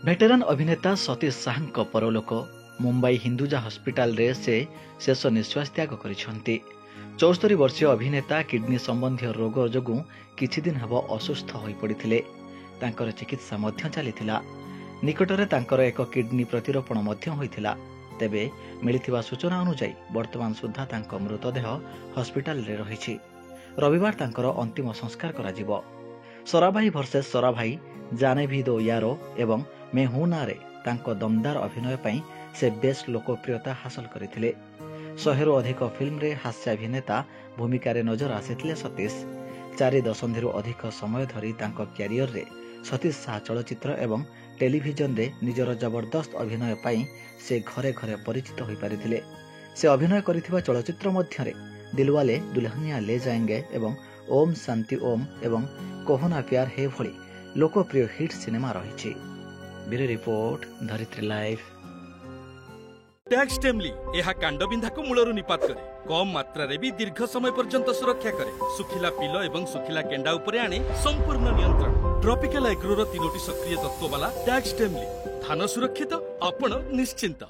भेटेरान अभिनेता सतीश साहा परलोक मुंबई हिंदुजा हस्पिटाल रे से शेष निश्वास त्याग करिसेंती। 74 वर्षीय अभिनेता किडनी संबंधी रोग जोगु किछि दिन हेब असुस्थ होई पड़िथिले। तांकर चिकित्सा मध्य चलीथिला। निकटरे तांकर एक किडनी प्रतिरोपण मध्य होइथिला। तेबे मिलिथिबा सूचना अनुसार वर्तमान सुद्धा तांको मृतदेह हस्पिटाल रे रहिछि। रविवार तांकर अंतिम संस्कार करा जिवो। सराभाई वर्सेस सराभाई, जाने भी दो यारो एवं मैं हूं नारे तांको दमदार अभिनय पई से बेस लोकप्रियता हासिल करथिले। 100 अधिक फिल्म रे हास्याभिनेता भूमिका रे नजर आसिथिले सतीश। 4 दशंधिरु अधिक समय धरी तांको क्यारियर रे सतीश साहा चलचित्र एवं टेलीविजन रे निजर जबरदस्त अभिनय पई से घरे घरे परिचित होई पारिथिले। से अभिनय करिथिबा चलचित्र मध्यरे दिलवाले दुल्हनिया ले जाएंगे एवं ओम शांति ओम एवं कहो ना प्यार है भली लोकप्रिय हिट सिनेमा रही। ब्यूरो रिपोर्ट, धरित्री लाइव। टैक्स टेमली एहा कांडबिंधा को मूलरू निपात करे, कम मात्रा रे भी दीर्घ समय पर्यंत सुरक्षा करे। सुखिला पिलो एवं सुखिला केंडा उपरे आने संपूर्ण नियंत्रण। ट्रॉपिकल एग्रोर 3टी सक्रिय तत्व वाला टैक्स टेमली, धान सुरक्षित, आपण निश्चिंत।